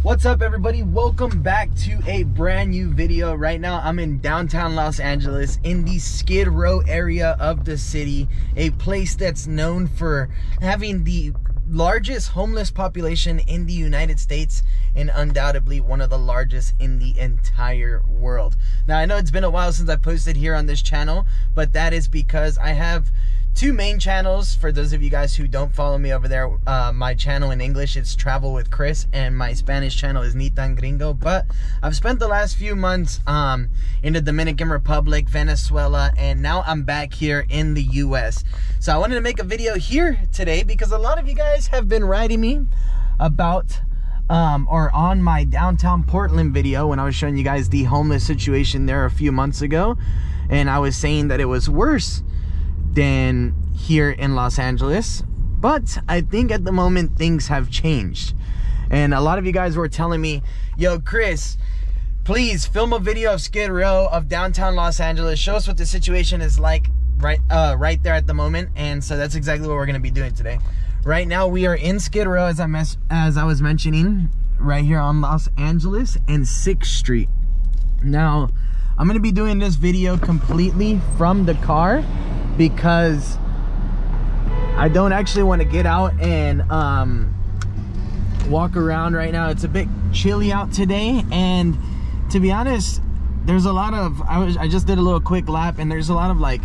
What's up, everybody? Welcome back to a brand new video. Right now I'm in downtown Los Angeles in the Skid Row area of the city, a place that's known for having the largest homeless population in the United States and undoubtedly one of the largest in the entire world. Now, I know it's been a while since I posted here on this channel, but that is because I have two main channels. For those of you guys who don't follow me over there, my channel in English is Travel with Chris, and my Spanish channel is Ni Tan Gringo. But I've spent the last few months in the Dominican Republic, Venezuela, and now I'm back here in the US. So I wanted to make a video here today because a lot of you guys have been writing me about or on my downtown Portland video when I was showing you guys the homeless situation there a few months ago, and I was saying that it was worse than here in Los Angeles. But I think at the moment things have changed, and a lot of you guys were telling me, yo Chris, please film a video of Skid Row, of downtown Los Angeles, show us what the situation is like right there at the moment. And so that's exactly what we're going to be doing today. Right now we are in Skid Row, as I was mentioning, right here on Los Angeles and 6th Street. Now I'm going to be doing this video completely from the car because I don't actually want to get out and walk around right now. It's a bit chilly out today, and to be honest, there's a lot of I just did a little quick lap, and there's a lot of like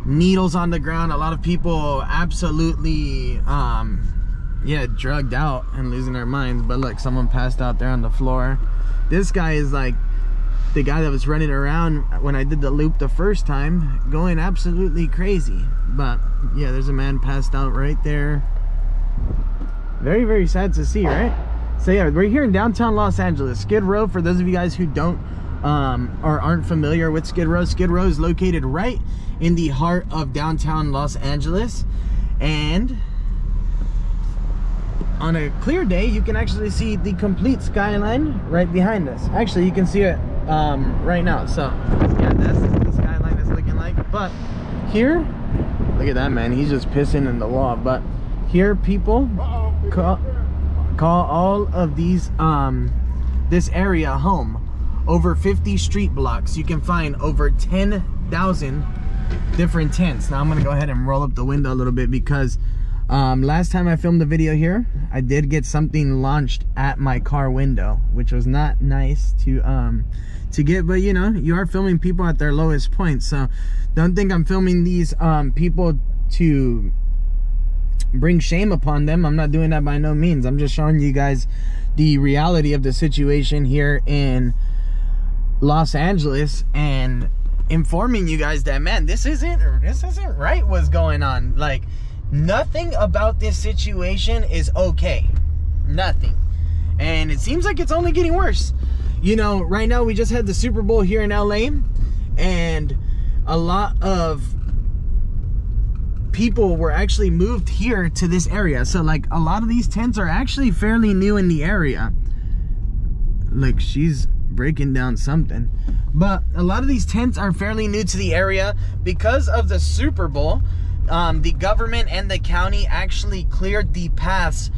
needles on the ground. A lot of people absolutely yeah, drugged out and losing their minds. But look, someone passed out there on the floor. This guy is like the guy that was running around when I did the loop the first time, going absolutely crazy. But yeah, there's a man passed out right there. Very, very sad to see, right? So yeah, we're here in downtown Los Angeles, Skid Row. For those of you guys who don't or aren't familiar with Skid Row is located right in the heart of downtown Los Angeles, and on a clear day you can actually see the complete skyline right behind us. Actually, you can see it right now. So yeah, that's the skyline is looking like. But here, look at that man, he's just pissing in the wall. But here people call all of these this area home. Over 50 street blocks, you can find over 10,000 different tents. Now I'm gonna go ahead and roll up the window a little bit because last time I filmed the video here, I did get something launched at my car window, which was not nice to get. But you know, you are filming people at their lowest point, so don't think I'm filming these people to bring shame upon them. I'm not doing that by no means. I'm just showing you guys the reality of the situation here in Los Angeles and informing you guys that, man, this isn't right what's going on. Like, nothing about this situation is okay. Nothing. And it seems like it's only getting worse. You know, right now we just had the Super Bowl here in LA, and a lot of people were actually moved here to this area. So like a lot of these tents are actually fairly new in the area. Look, she's breaking down something. But a lot of these tents are fairly new to the area because of the Super Bowl. The government and the county actually cleared the paths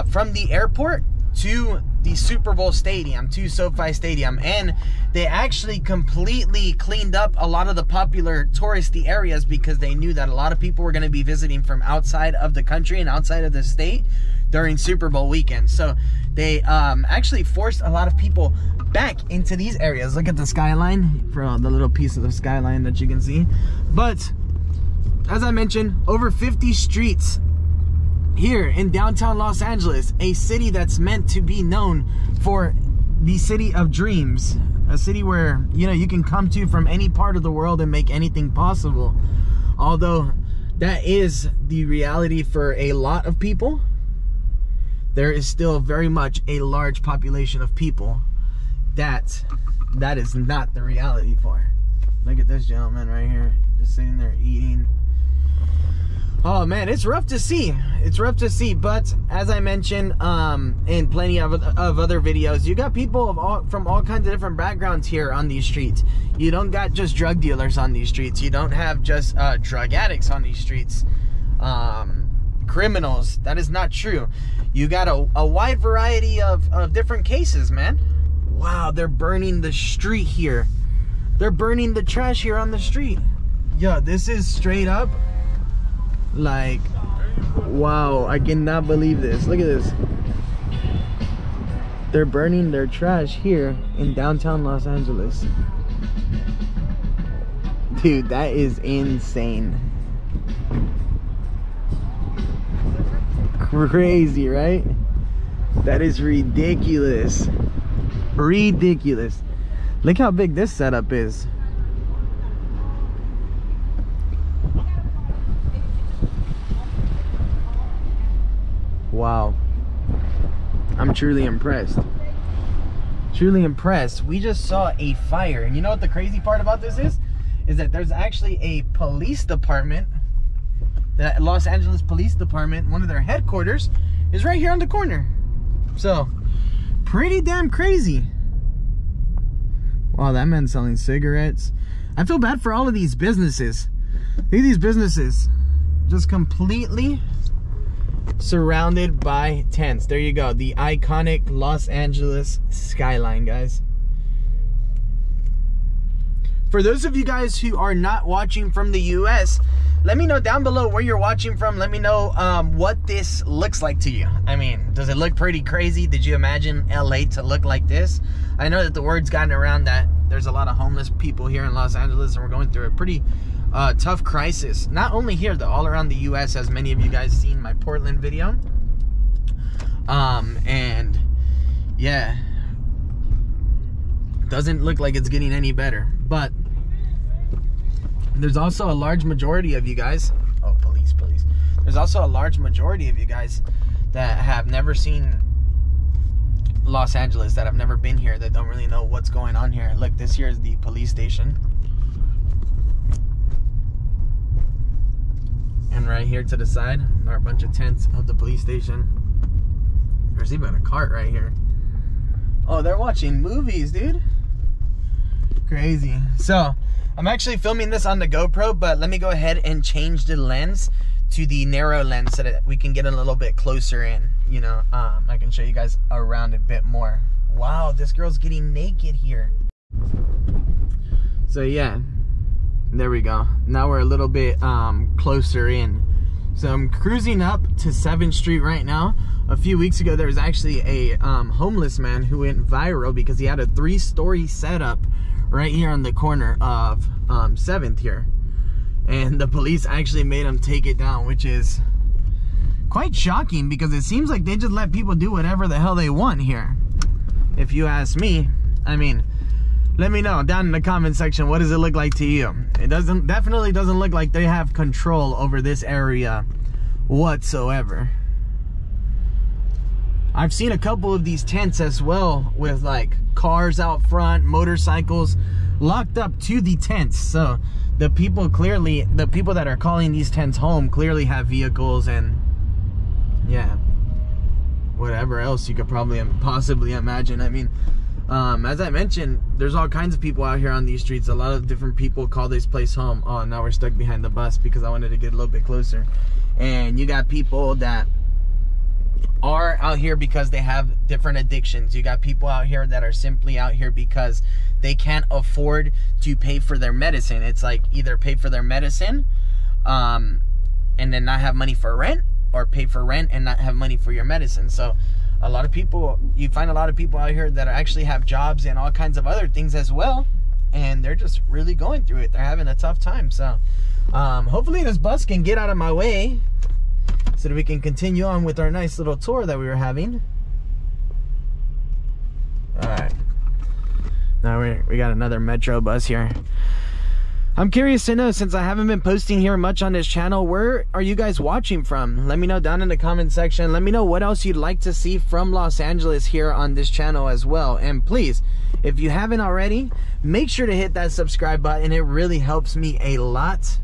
from the airport to the Super Bowl stadium, to SoFi Stadium, and they actually completely cleaned up a lot of the popular touristy areas because they knew that a lot of people were going to be visiting from outside of the country and outside of the state during Super Bowl weekend. So they actually forced a lot of people back into these areas. Look at the skyline, for the little piece of the skyline that you can see. But as I mentioned, over 50 streets here in downtown Los Angeles, a city that's meant to be known for the city of dreams, a city where, you know, you can come to from any part of the world and make anything possible. Although that is the reality for a lot of people, there is still very much a large population of people that is not the reality for. Look at this gentleman right here, just sitting there eating. Oh man, it's rough to see. It's rough to see. But as I mentioned in plenty of other videos, you got people from all kinds of different backgrounds here on these streets. You don't got just drug dealers on these streets. You don't have just drug addicts on these streets. criminals. That is not true. You got a wide variety of different cases, man. Wow, they're burning the street here. They're burning the trash here on the street. Yo, this is straight up like, wow, I cannot believe this. Look at this. They're burning their trash here in downtown Los Angeles. Dude, that is insane. Crazy, right? That is ridiculous. Ridiculous. Look how big this setup is. Wow. I'm truly impressed. Truly impressed. We just saw a fire. And you know what the crazy part about this is? Is that there's actually a police department. The Los Angeles Police Department, one of their headquarters, is right here on the corner. So, pretty damn crazy. Wow, that man's selling cigarettes. I feel bad for all of these businesses. Look at these businesses. Just completely surrounded by tents. There you go. The iconic Los Angeles skyline, guys. For those of you guys who are not watching from the US, let me know down below where you're watching from. Let me know what this looks like to you. I mean, does it look pretty crazy? Did you imagine LA to look like this? I know that the word's gotten around that there's a lot of homeless people here in Los Angeles, and we're going through a pretty tough crisis. Not only here, though, all around the US, as many of you guys seen my Portland video. And yeah, doesn't look like it's getting any better. But there's also a large majority of you guys, oh, police. There's also a large majority of you guys that have never seen Los Angeles, that have never been here, that don't really know what's going on here. Look, this here is the police station. And right here to the side are a bunch of tents of the police station. There's even a cart right here. Oh, they're watching movies, dude. Crazy. So, I'm actually filming this on the GoPro, but let me go ahead and change the lens to the narrow lens so that we can get a little bit closer in. You know, I can show you guys around a bit more. Wow, this girl's getting naked here. So yeah, there we go. Now we're a little bit closer in. So I'm cruising up to 7th Street right now. A few weeks ago, there was actually a homeless man who went viral because he had a 3-story setup right here on the corner of 7th here. And the police actually made him take it down, which is quite shocking because it seems like they just let people do whatever the hell they want here. If you ask me, I mean, let me know down in the comment section, what does it look like to you? It definitely doesn't look like they have control over this area whatsoever. I've seen a couple of these tents as well with like cars out front, motorcycles locked up to the tents. So the people that are calling these tents home clearly have vehicles and yeah, whatever else you could probably possibly imagine. I mean, as I mentioned, there's all kinds of people out here on these streets. A lot of different people call this place home. Oh, now we're stuck behind the bus because I wanted to get a little bit closer. And you got people that are out here because they have different addictions. You got people out here that are simply out here because they can't afford to pay for their medicine. It's like either pay for their medicine and then not have money for rent, or pay for rent and not have money for your medicine. So a lot of people, you find a lot of people out here that actually have jobs and all kinds of other things as well, and they're just really going through it. They're having a tough time. So hopefully this bus can get out of my way so that we can continue on with our nice little tour that we were having. All right, now we got another metro bus here. I'm curious to know, since I haven't been posting here much on this channel, where are you guys watching from? Let me know down in the comment section. Let me know what else you'd like to see from Los Angeles here on this channel as well. And please, if you haven't already, make sure to hit that subscribe button. It really helps me a lot,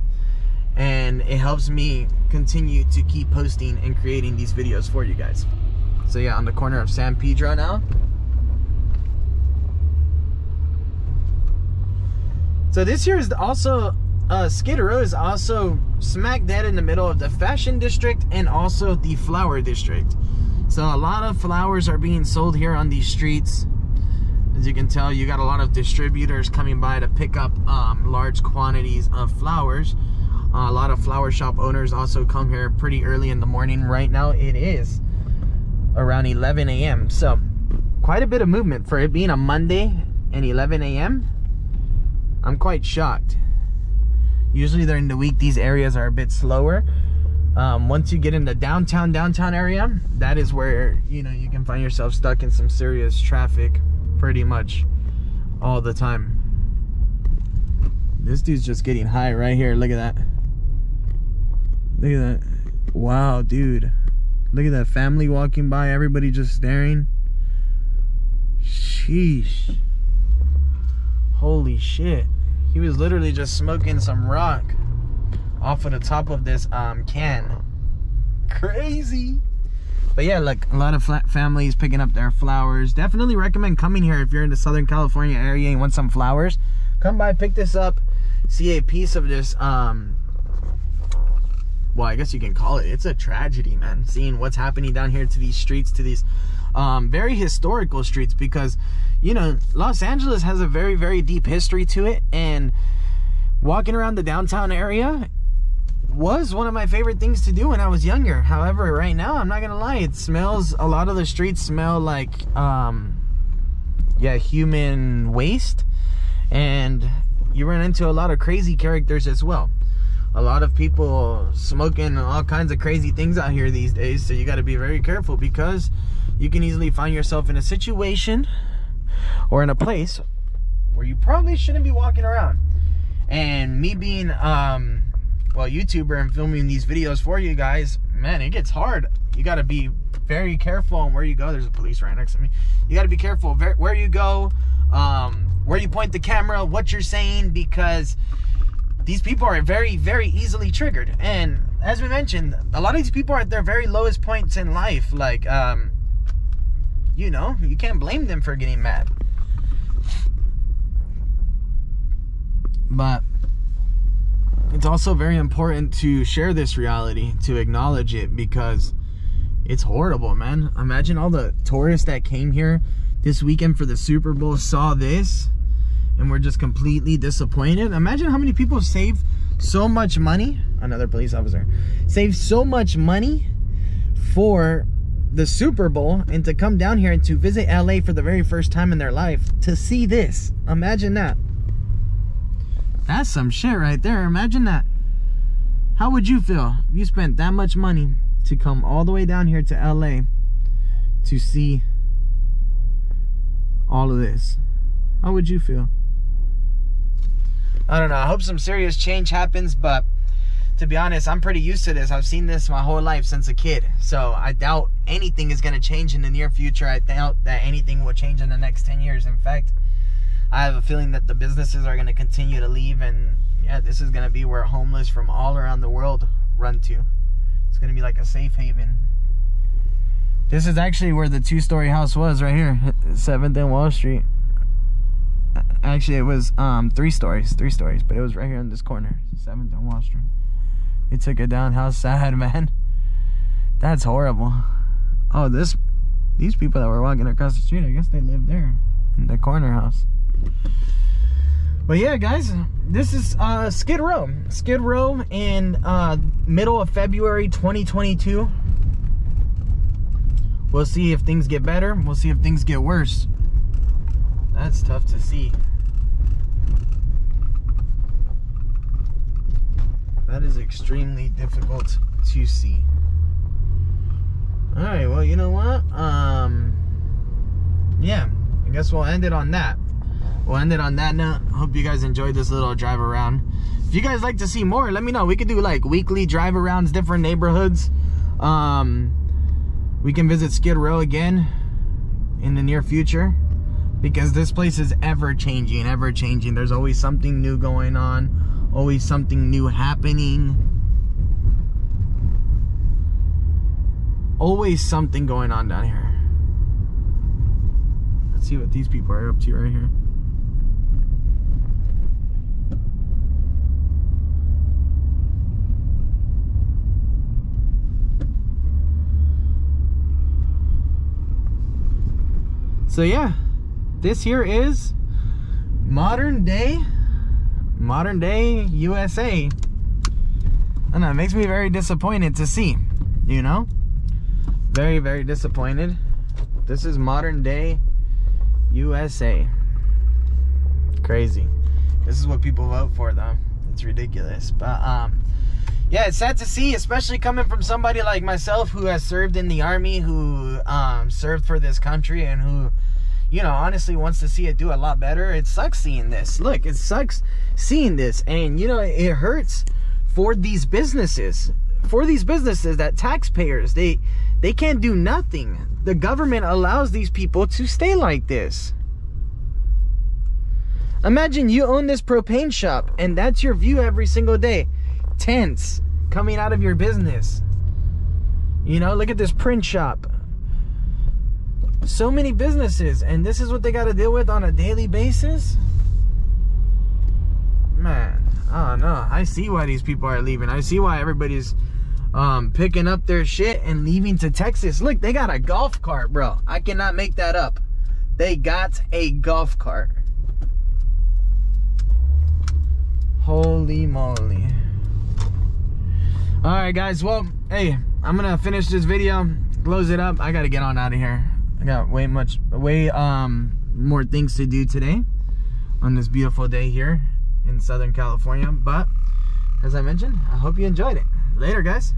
and it helps me continue to keep posting and creating these videos for you guys. So yeah, on the corner of San Pedro now. So this here is also, Skid Row is also smack dead in the middle of the fashion district and also the flower district. So a lot of flowers are being sold here on these streets. As you can tell, you got a lot of distributors coming by to pick up large quantities of flowers. A lot of flower shop owners also come here pretty early in the morning. Right now it is around 11 a.m. So quite a bit of movement for it being a Monday and 11 a.m. I'm quite shocked. Usually during the week these areas are a bit slower. Once you get in the downtown area, that is where, you know, you can find yourself stuck in some serious traffic pretty much all the time. This dude's just getting high right here. Look at that. Look at that. Wow, dude. Look at that family walking by, everybody just staring. Sheesh. Holy shit. He was literally just smoking some rock off of the top of this can. Crazy. But yeah, look, a lot of families picking up their flowers. Definitely recommend coming here if you're in the Southern California area and you want some flowers. Come by, pick this up, see a piece of this well, I guess you can call it, it's a tragedy, man, seeing what's happening down here to these streets, to these very historical streets, because, you know, Los Angeles has a very, very deep history to it, and walking around the downtown area was one of my favorite things to do when I was younger. However, right now, I'm not gonna lie, it smells, a lot of the streets smell like yeah, human waste, and you run into a lot of crazy characters as well. A lot of people smoking all kinds of crazy things out here these days, so you got to be very careful, because you can easily find yourself in a situation or in a place where you probably shouldn't be walking around. And me being well, YouTuber and filming these videos for you guys, man, it gets hard. You got to be very careful on where you go. There's a police right next to me. You got to be careful where you go, where you point the camera, what you're saying, because these people are very, very easily triggered. And as we mentioned, a lot of these people are at their very lowest points in life. Like, you know, you can't blame them for getting mad. But it's also very important to share this reality, to acknowledge it, because it's horrible, man. Imagine all the tourists that came here this weekend for the Super Bowl, saw this, and we're just completely disappointed. Imagine how many people saved so much money. Another police officer saved so much money for the Super Bowl, and to come down here and to visit LA for the very first time in their life to see this. Imagine that. That's some shit right there. Imagine that. How would you feel if you spent that much money to come all the way down here to LA to see all of this? How would you feel? I don't know. I hope some serious change happens, but to be honest, I'm pretty used to this. I've seen this my whole life since a kid. So I doubt anything is going to change in the near future. I doubt that anything will change in the next 10 years. In fact, I have a feeling that the businesses are going to continue to leave, and yeah, this is going to be where homeless from all around the world run to. It's going to be like a safe haven. This is actually where the two-story house was, right here, 7th and Wall Street. Actually, it was 3 stories, but it was right here in this corner, 7th and Wall Street. They took it down. How sad, man. That's horrible. Oh, these people that were walking across the street, I guess they lived there in the corner house. But yeah, guys, this is Skid Row. Skid Row in middle of February 2022. We'll see if things get better. We'll see if things get worse. That's tough to see. That is extremely difficult to see. Alright, well, you know what? Yeah, I guess we'll end it on that. We'll end it on that note. Hope you guys enjoyed this little drive around. If you guys like to see more, let me know. We could do like weekly drive arounds, different neighborhoods. We can visit Skid Row again in the near future, because this place is ever changing, ever changing. There's always something new going on, always something new happening, always something going on down here. Let's see what these people are up to right here. So yeah, this here is modern day USA. I don't know, it makes me very disappointed to see, you know, very, very disappointed. This is modern day USA. Crazy. This is what people vote for, though. It's ridiculous. But yeah, it's sad to see, especially coming from somebody like myself who has served in the army, who served for this country, and who, you know, honestly wants to see it do a lot better. It sucks seeing this. Look, it sucks seeing this. And, you know, it hurts for these businesses. For these businesses, that taxpayers, they can't do nothing. The government allows these people to stay like this. Imagine you own this propane shop and that's your view every single day. Tents coming out of your business. You know, look at this print shop. So many businesses, and this is what they got to deal with on a daily basis. Man, I don't know. I see why these people are leaving. I see why everybody's picking up their shit and leaving to Texas. Look, they got a golf cart, bro. I cannot make that up. They got a golf cart. Holy moly. Alright guys, well, hey, I'm gonna finish this video, close it up. I gotta get on out of here. I got way more things to do today on this beautiful day here in Southern California. But as I mentioned, I hope you enjoyed it. Later guys.